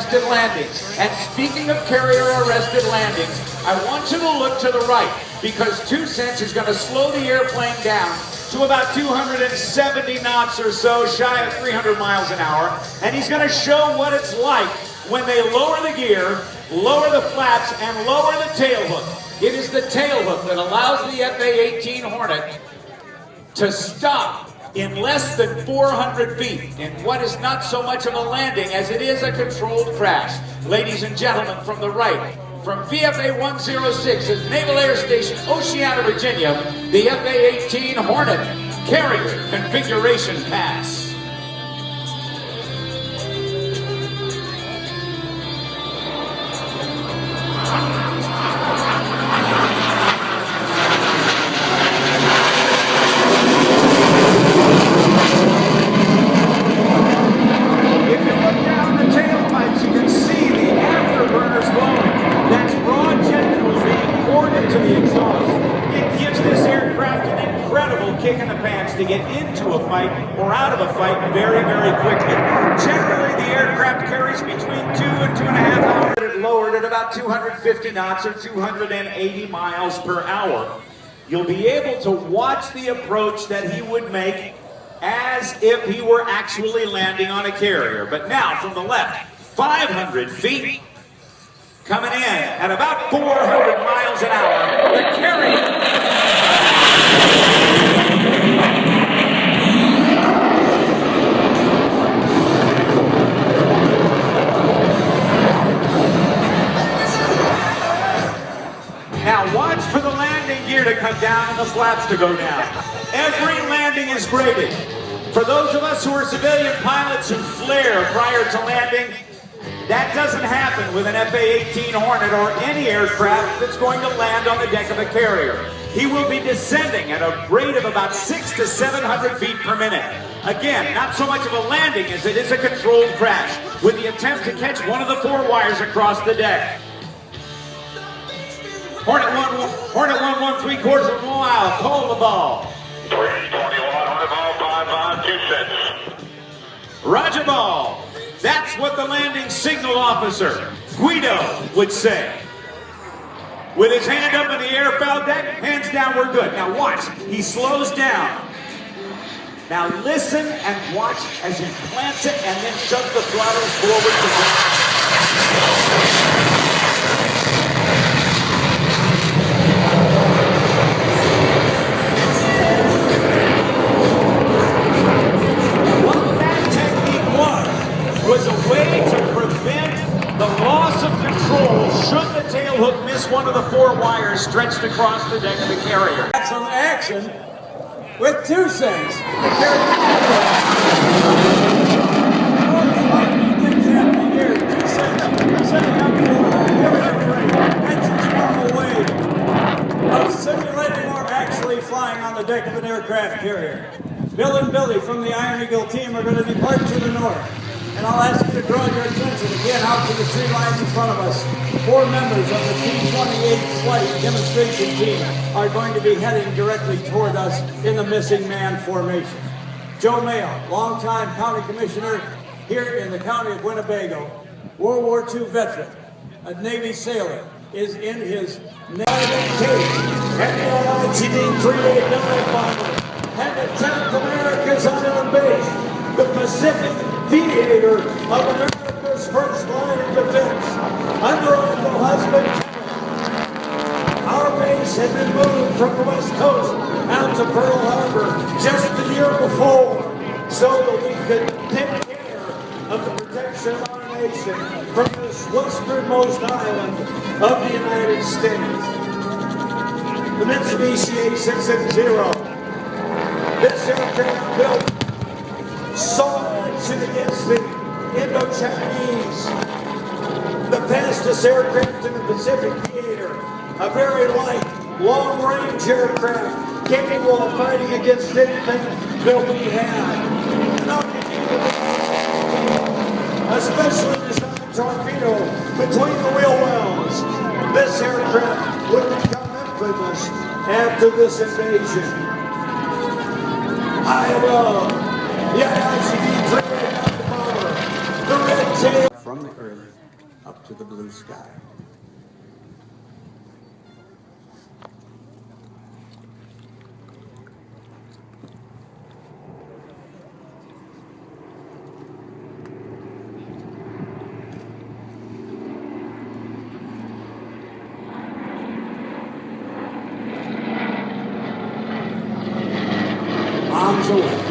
arrested landings. And speaking of carrier arrested landings, I want you to look to the right, because 2 cents is going to slow the airplane down to about 270 knots or so, shy of 300 miles an hour. And he's going to show what it's like when they lower the gear, lower the flaps, and lower the tail hook. It is the tail hook that allows the FA-18 Hornet to stop in less than 400 feet in what is not so much of a landing as it is a controlled crash. Ladies and gentlemen, from the right, from VFA 106 at Naval Air Station, Oceana, Virginia, the FA-18 Hornet Carrier Configuration Pass. Kick in the pants to get into a fight or out of a fight very, very quickly. Generally, the aircraft carries between 2 and 2.5 hours. It lowered at about 250 knots or 280 miles per hour. You'll be able to watch the approach that he would make as if he were actually landing on a carrier. But now, from the left, 500 feet, coming in at about 400 miles an hour, the carrier. Now watch for the landing gear to come down and the flaps to go down. Every landing is graded. For those of us who are civilian pilots who flare prior to landing, that doesn't happen with an FA-18 Hornet or any aircraft that's going to land on the deck of a carrier. He will be descending at a rate of about 600 to 700 feet per minute. Again, not so much of a landing as it is a controlled crash, with the attempt to catch one of the 4 wires across the deck. Hornet 1 3/4 of a mile, call the ball. 321, Hornet ball, 5 2 cents. Roger ball. That's what the landing signal officer, Guido, would say. With his hand up in the air, foul deck, hands down, we're good. Now watch, he slows down. Now listen and watch as he plants it and then shoves the throttles forward to the... was a way to prevent the loss of control should the tail hook miss one of the 4 wires stretched across the deck of the carrier. That's some action with 2 cents. The carrier things happening here. 2 cents setting up for that's his normal way of simulating or actually flying on the deck of an aircraft carrier. Bill and Billy from the Iron Eagle team are going to depart to the north. And I'll ask you to draw your attention again out to the tree lines in front of us. 4 members of the T-28 flight demonstration team are going to be heading directly toward us in the missing man formation. Joe Mayo, longtime county commissioner here in the county of Winnebago, World War II veteran, a Navy sailor, is in his Navy cage, and the LITD-389 bomber, and the 10th America's Island base, the Pacific Theater of America's first line of defense. Under Admiral Husband, our base had been moved from the West Coast out to Pearl Harbor just the year before, so that we could take care of the protection of our nation from this westernmost island of the United States. The Mitsubishi 8660. This aircraft built saw action against the Indo-Chinese, the fastest aircraft in the Pacific Theater, a very light, long-range aircraft capable of fighting against anything that we have. A specially designed torpedo between the wheel wells. This aircraft would become infamous after this invasion. I love the ICD-389 bomber, the red tail. From the earth to the blue sky. Arms away.